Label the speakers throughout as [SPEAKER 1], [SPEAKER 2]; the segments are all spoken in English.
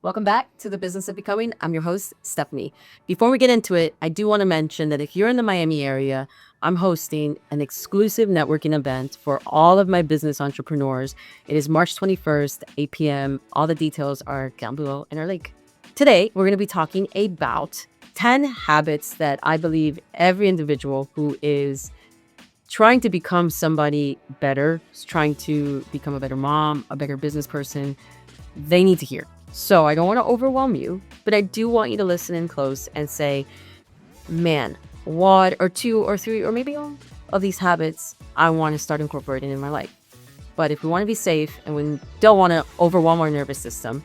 [SPEAKER 1] Welcome back to the Business of Becoming. I'm your host, Steffany. Before we get into it, I do want to mention that if you're in the Miami area, I'm hosting an exclusive networking event for all of my business entrepreneurs. It is March 21st, 8 p.m. All the details are down below in our link. Today, we're going to be talking about 10 habits that I believe every individual who is trying to become somebody better, trying to become a better mom, a better business person, they need to hear. So I don't want to overwhelm you, but I do want you to listen in close and say, man, one or two or three or maybe all of these habits I want to start incorporating in my life. But if we want to be safe and we don't want to overwhelm our nervous system,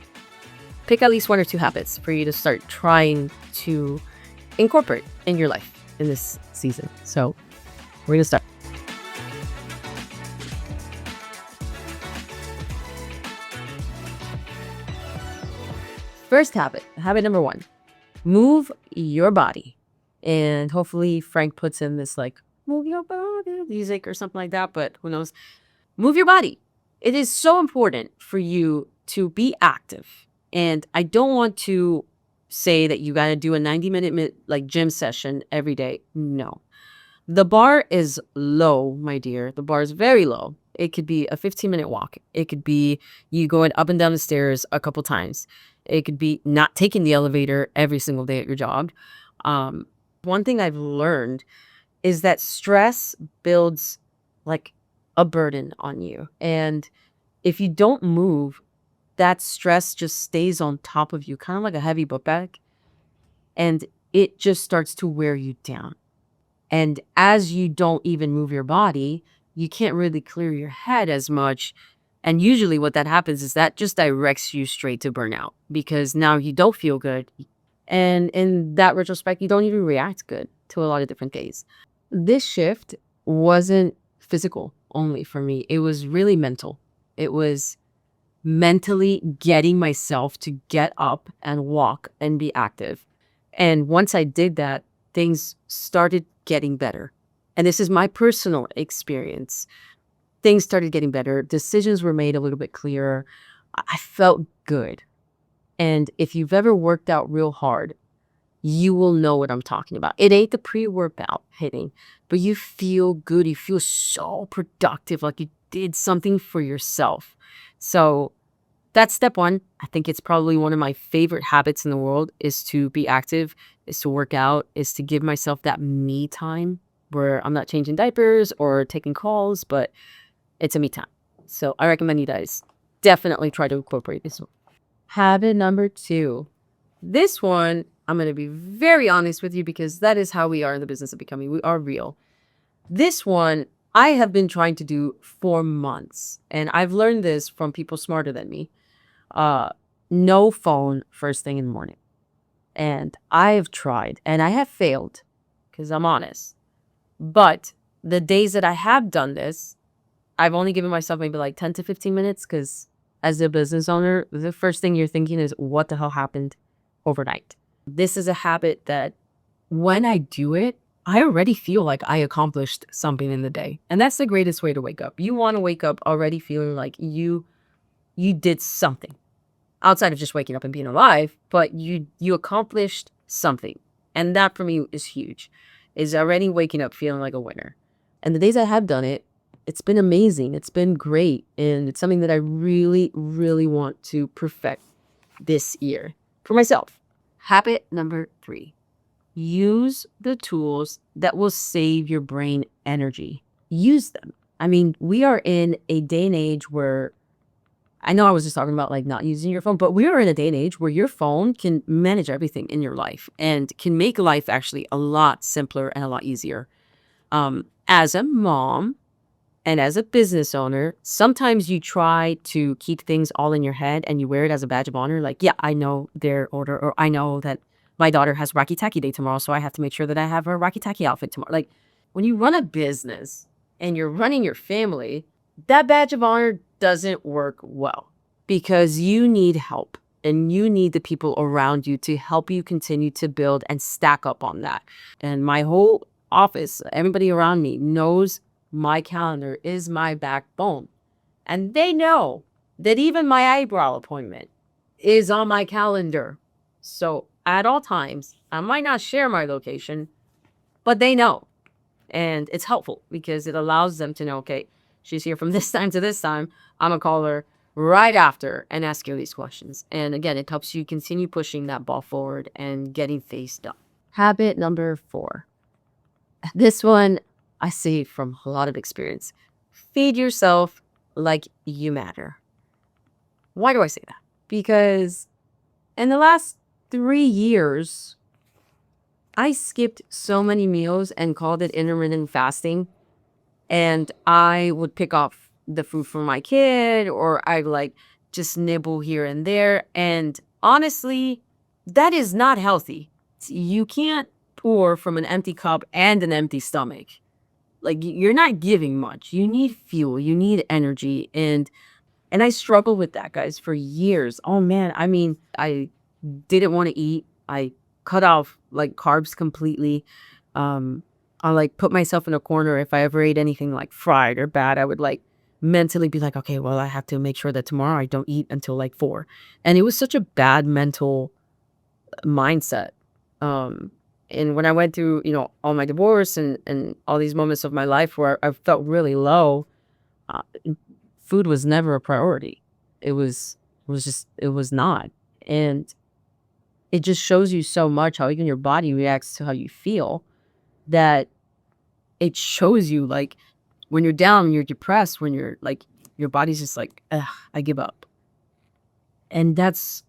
[SPEAKER 1] pick at least one or two habits for you to start trying to incorporate in your life in this season. So we're going to start. First habit number one, move your body. And hopefully Frank puts in this like, move your body music or something like that, but who knows? Move your body. It is so important for you to be active. And I don't want to say that you got to do a 90-minute like gym session every day. No. The bar is low, my dear. The bar is very low. It could be a 15-minute walk. It could be you going up and down the stairs a couple times. It could be not taking the elevator every single day at your job. One thing I've learned is that stress builds like a burden on you. And if you don't move, that stress just stays on top of you, kind of like a heavy book bag. And it just starts to wear you down. And as you don't even move your body, you can't really clear your head as much. And usually what that happens is that just directs you straight to burnout because now you don't feel good. And in that retrospect, you don't even react good to a lot of different days. This shift wasn't physical only for me. It was really mental. It was mentally getting myself to get up and walk and be active. And once I did that, things started getting better. And this is my personal experience. Things started getting better. Decisions were made a little bit clearer. I felt good. And if you've ever worked out real hard, you will know what I'm talking about. It ain't the pre-workout hitting, but you feel good. You feel so productive, like you did something for yourself. So that's step one. I think it's probably one of my favorite habits in the world is to be active, is to work out, is to give myself that me time where I'm not changing diapers or taking calls, but it's a me time. So I recommend you guys definitely try to incorporate this one. Habit number two. This one, I'm going to be very honest with you because that is how we are in the business of becoming. We are real. This one, I have been trying to do for months. And I've learned this from people smarter than me. No phone first thing in the morning. And I have tried and I have failed because I'm honest. But the days that I have done this, I've only given myself maybe like 10 to 15 minutes because as a business owner, the first thing you're thinking is what the hell happened overnight. This is a habit that when I do it, I already feel like I accomplished something in the day. And that's the greatest way to wake up. You want to wake up already feeling like you did something outside of just waking up and being alive, but you accomplished something. And that for me is huge, is already waking up feeling like a winner. And the days I have done it, it's been amazing. It's been great. And it's something that I really, really want to perfect this year for myself. Habit number three, use the tools that will save your brain energy. Use them. I mean, we are in a day and age where I know I was just talking about like not using your phone, but we are in a day and age where your phone can manage everything in your life and can make life actually a lot simpler and a lot easier. As a mom and as a business owner, sometimes you try to keep things all in your head and you wear it as a badge of honor. Like, yeah, I know their order, or I know that my daughter has Rocky Tacky Day tomorrow, so I have to make sure that I have her Rocky Tacky outfit tomorrow. Like when you run a business and you're running your family, that badge of honor doesn't work well because you need help and you need the people around you to help you continue to build and stack up on that. And my whole office, everybody around me knows my calendar is my backbone. And they know that even my eyebrow appointment is on my calendar. So at all times, I might not share my location, but they know. And it's helpful because it allows them to know, okay, she's here from this time to this time. I'm going to call her right after and ask her these questions. And again, it helps you continue pushing that ball forward and getting things done. Habit number 4. This one I see from a lot of experience. Feed yourself like you matter. Why do I say that? Because in the last 3 years, I skipped so many meals and called it intermittent fasting. And I would pick off the food for my kid, or I like just nibble here and there. And honestly, that is not healthy. You can't pour from an empty cup and an empty stomach. Like you're not giving much. You need fuel, you need energy. And I struggled with that, guys, for years. Oh man, I mean, I didn't want to eat. I cut off like carbs completely. I like put myself in a corner. If I ever ate anything like fried or bad, I would like mentally be like, okay, well, I have to make sure that tomorrow I don't eat until like 4. And it was such a bad mental mindset. And when I went through, all my divorce and all these moments of my life where I felt really low, uh, food was never a priority. It was not. And it just shows you so much how even your body reacts to how you feel, that it shows you like when you're down, when you're depressed, when you're like, your body's just like, ugh, I give up. And that's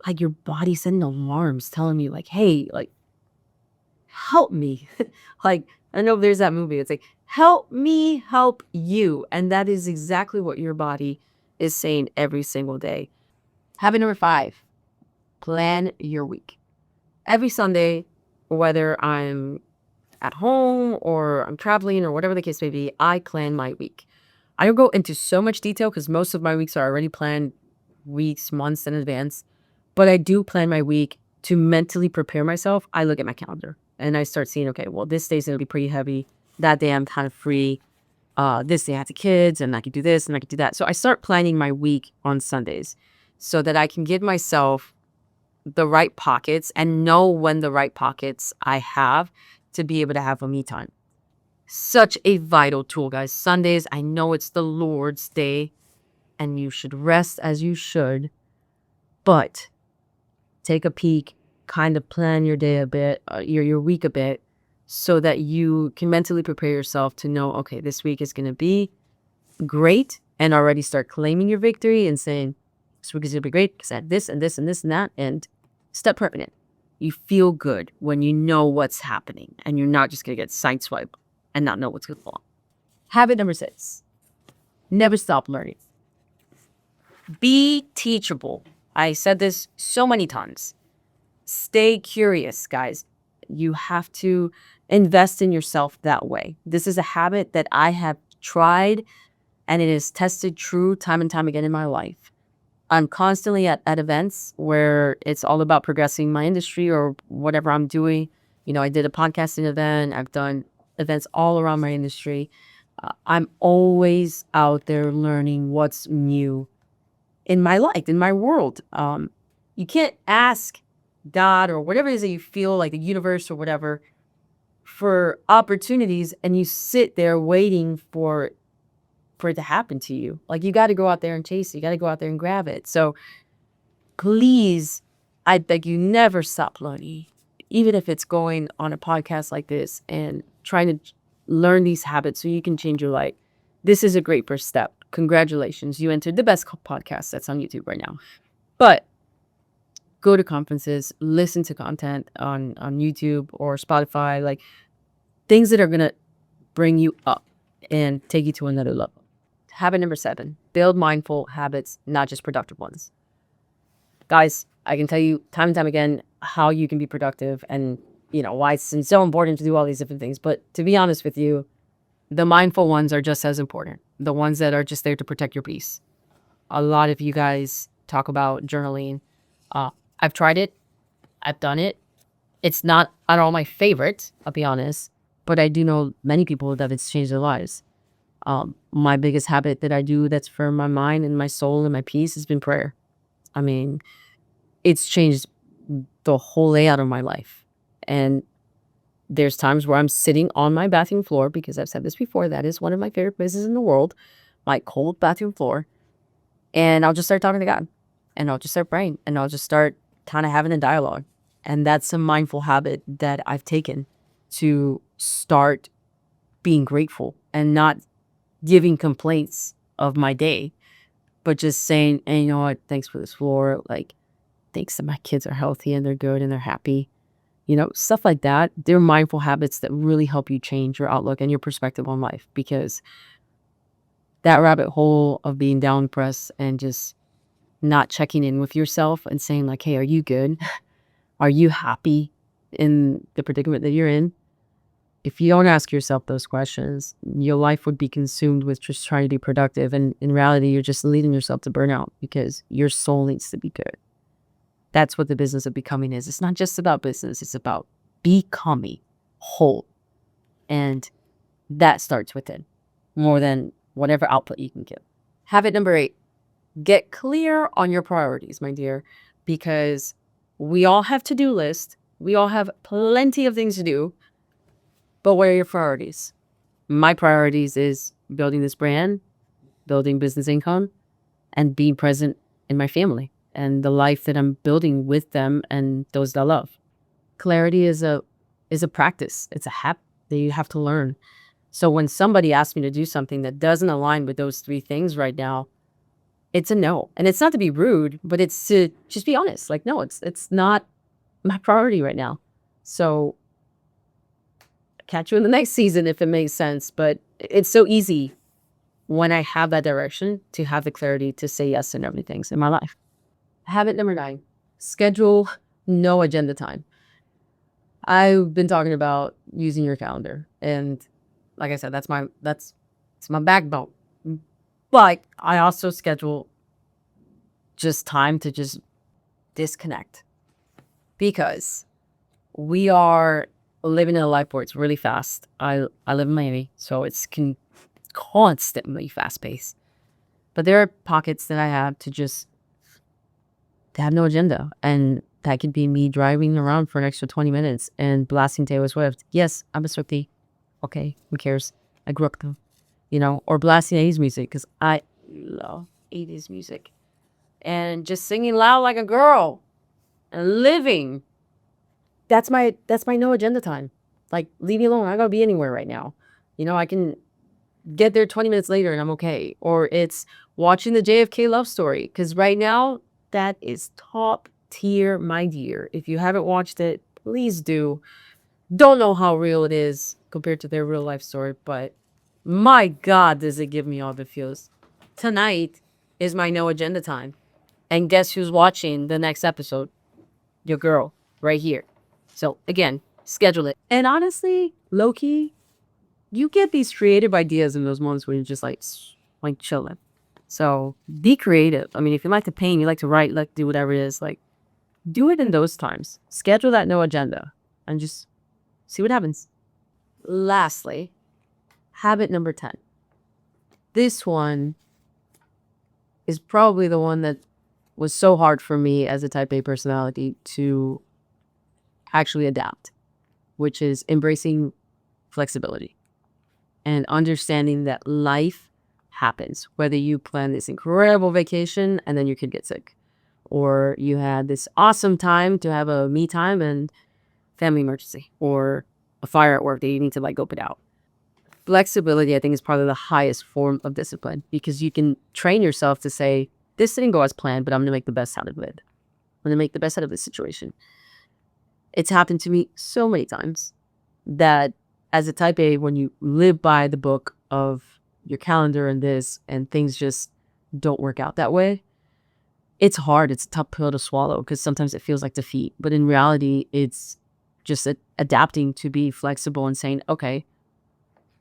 [SPEAKER 1] like your body sending alarms telling you like, hey, like, help me. Like, I know there's that movie. It's like, help me help you. And that is exactly what your body is saying every single day. Habit number 5, plan your week. Every Sunday, whether I'm at home or I'm traveling or whatever the case may be, I plan my week. I don't go into so much detail because most of my weeks are already planned weeks, months in advance. But I do plan my week to mentally prepare myself. I look at my calendar and I start seeing, okay, well, this day's going to be pretty heavy. That day I'm kind of free. This day I have the kids and I could do this and I could do that. So I start planning my week on Sundays so that I can give myself the right pockets and know when the right pockets I have to be able to have a me time. Such a vital tool, guys. Sundays, I know it's the Lord's day and you should rest as you should, but take a peek, kind of plan your day a bit, your week a bit, so that you can mentally prepare yourself to know, okay, this week is going to be great, and already start claiming your victory and saying, this week is going to be great because I had this and this and this and that, and step prepping it. You feel good when you know what's happening and you're not just going to get sideswiped and not know what's going on. Habit number 6, never stop learning. Be teachable. I said this so many times. Stay curious, guys. You have to invest in yourself that way. This is a habit that I have tried and it is tested true time and time again in my life. I'm constantly at events where it's all about progressing my industry or whatever I'm doing. I did a podcasting event. I've done events all around my industry. I'm always out there learning what's new in my life, in my world. You can't ask God or whatever it is that you feel like the universe or whatever for opportunities and you sit there waiting for it to happen to you. Like you got to go out there and chase it. You got to go out there and grab it. So please, I beg you, never stop learning, even if it's going on a podcast like this and trying to learn these habits so you can change your life. This is a great first step. Congratulations. You entered the best podcast that's on YouTube right now. But go to conferences, listen to content on YouTube or Spotify, like things that are going to bring you up and take you to another level. Habit number 7, build mindful habits, not just productive ones. Guys, I can tell you time and time again how you can be productive and, why it's so important to do all these different things. But to be honest with you, the mindful ones are just as important. The ones that are just there to protect your peace. A lot of you guys talk about journaling. I've tried it. I've done it. It's not at all my favorite, I'll be honest. But I do know many people that it's changed their lives. My biggest habit that I do that's for my mind and my soul and my peace has been prayer. I mean, it's changed the whole layout of my life. And there's times where I'm sitting on my bathroom floor, because I've said this before, that is one of my favorite places in the world, my cold bathroom floor. And I'll just start talking to God, and I'll just start praying, and I'll just start kind of having a dialogue. And that's a mindful habit that I've taken to start being grateful and not giving complaints of my day, but just saying, "Hey, you know what? Thanks for this floor. Like, thanks that my kids are healthy and they're good and they're happy." Stuff like that. They're mindful habits that really help you change your outlook and your perspective on life, because that rabbit hole of being down pressed and just not checking in with yourself and saying like, "Hey, are you good? Are you happy in the predicament that you're in?" If you don't ask yourself those questions, your life would be consumed with just trying to be productive. And in reality, you're just leading yourself to burnout, because your soul needs to be good. That's what the business of becoming is. It's not just about business. It's about becoming whole. And that starts within more than whatever output you can give. Habit number 8, get clear on your priorities, my dear, because we all have to-do lists. We all have plenty of things to do, but what are your priorities? My priorities is building this brand, building business income, and being present in my family and the life that I'm building with them and those that I love. Clarity is a practice. It's a habit that you have to learn. So when somebody asks me to do something that doesn't align with those 3 things right now, it's a no. And it's not to be rude, but it's to just be honest. Like, no, it's not my priority right now. So catch you in the next season if it makes sense. But it's so easy when I have that direction to have the clarity to say yes to everything in my life. Habit number 9, schedule no agenda time. I've been talking about using your calendar. And like I said, that's my backbone. But I also schedule just time to just disconnect, because we are living in a life where it's really fast. I live in Miami, so it's constantly fast paced. But there are pockets that I have to have no agenda. And that could be me driving around for an extra 20 minutes and blasting Taylor Swift. Yes, I'm a Swiftie. Okay, who cares? I grew up with them, or blasting 80s music, because I love 80s music. And just singing loud like a girl and living. That's my no agenda time. Like, leave me alone. I gotta be anywhere right now. I can get there 20 minutes later and I'm okay. Or it's watching the JFK love story, because right now that is top tier, my dear. If you haven't watched it, please do. Don't know how real it is compared to their real life story, but my God, does it give me all the feels. Tonight is my no agenda time. And guess who's watching the next episode? Your girl, right here. So again, schedule it. And honestly, low-key, you get these creative ideas in those moments when you're just like chilling. So be creative. I mean, if you like to paint, you like to write, like do whatever it is, like do it in those times. Schedule that no agenda and just see what happens. Lastly, habit number 10. This one is probably the one that was so hard for me as a type A personality to actually adapt, which is embracing flexibility and understanding that life happens. Whether you plan this incredible vacation and then your kid gets sick, or you had this awesome time to have a me time and family emergency, or a fire at work that you need to go put out. Flexibility, I think, is probably the highest form of discipline, because you can train yourself to say, this didn't go as planned, but I'm going to make the best out of it. I'm going to make the best out of this situation. It's happened to me so many times that as a type A, when you live by the book of your calendar and this, and things just don't work out that way, it's hard. It's a tough pill to swallow, because sometimes it feels like defeat. But in reality, it's just adapting to be flexible and saying, okay,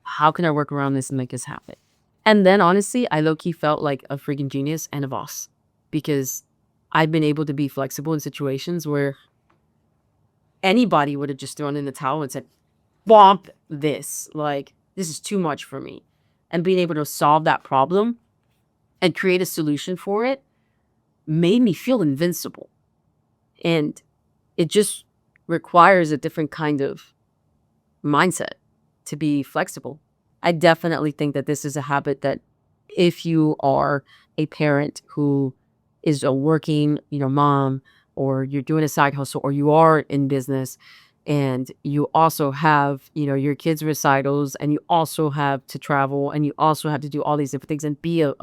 [SPEAKER 1] how can I work around this and make this happen? And then honestly, I low-key felt like a freaking genius and a boss, because I've been able to be flexible in situations where anybody would have just thrown in the towel and said, bump this. Like, this is too much for me. And being able to solve that problem and create a solution for it made me feel invincible. And it just requires a different kind of mindset to be flexible. I definitely think that this is a habit that if you are a parent who is a working, mom, or you're doing a side hustle, or you are in business and you also have, your kids' recitals and you also have to travel and you also have to do all these different things and be a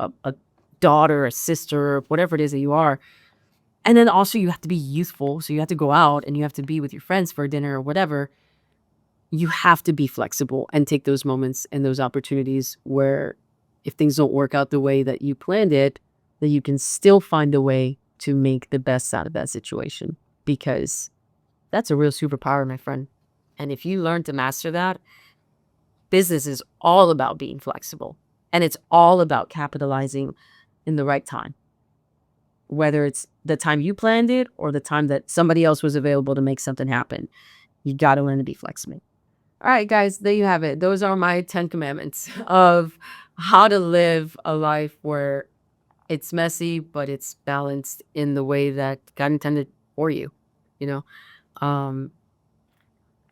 [SPEAKER 1] daughter, a sister, whatever it is that you are. And then also you have to be youthful. So you have to go out and you have to be with your friends for dinner or whatever. You have to be flexible and take those moments and those opportunities where if things don't work out the way that you planned it, that you can still find a way to make the best out of that situation, because that's a real superpower, my friend. And if you learn to master that, business is all about being flexible and it's all about capitalizing in the right time, whether it's the time you planned it or the time that somebody else was available to make something happen. You got to learn to be flexible. All right, guys, there you have it. Those are my 10 commandments of how to live a life where it's messy, but it's balanced in the way that God intended for you. You know, um,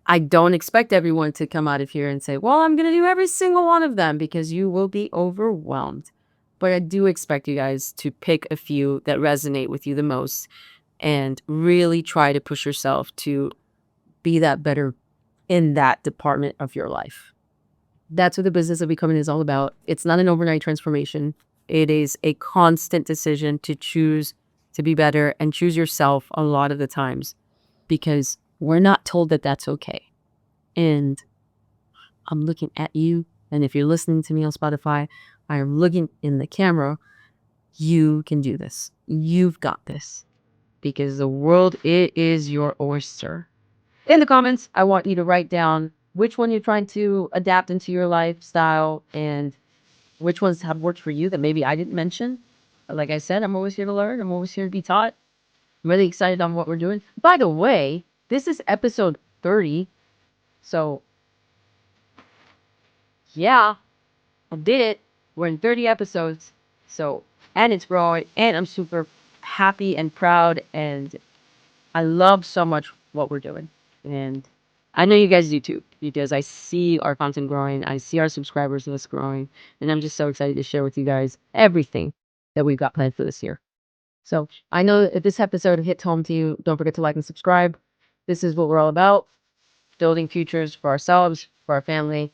[SPEAKER 1] I don't expect everyone to come out of here and say, well, I'm going to do every single one of them, because you will be overwhelmed. But I do expect you guys to pick a few that resonate with you the most and really try to push yourself to be that better in that department of your life. That's what the business of becoming is all about. It's not an overnight transformation. It is a constant decision to choose to be better and choose yourself a lot of the times, because we're not told that that's okay. And I'm looking at you. And if you're listening to me on Spotify, I am looking in the camera. You can do this. You've got this, because the world, it is your oyster. In the comments, I want you to write down which one you're trying to adapt into your lifestyle and which ones have worked for you that maybe I didn't mention. Like I said, I'm always here to learn. I'm always here to be taught. I'm really excited on what we're doing. By the way, this is episode 30. So, yeah, I did it. We're in 30 episodes. So, and it's growing. And I'm super happy and proud. And I love so much what we're doing. And I know you guys do too, because I see our content growing. I see our subscribers list growing. And I'm just so excited to share with you guys everything that we've got planned for this year. So I know if this episode hits home to you, don't forget to like and subscribe. This is what we're all about: building futures for ourselves, for our family,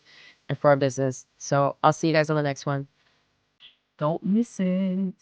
[SPEAKER 1] and for our business. So I'll see you guys on the next one. Don't miss it.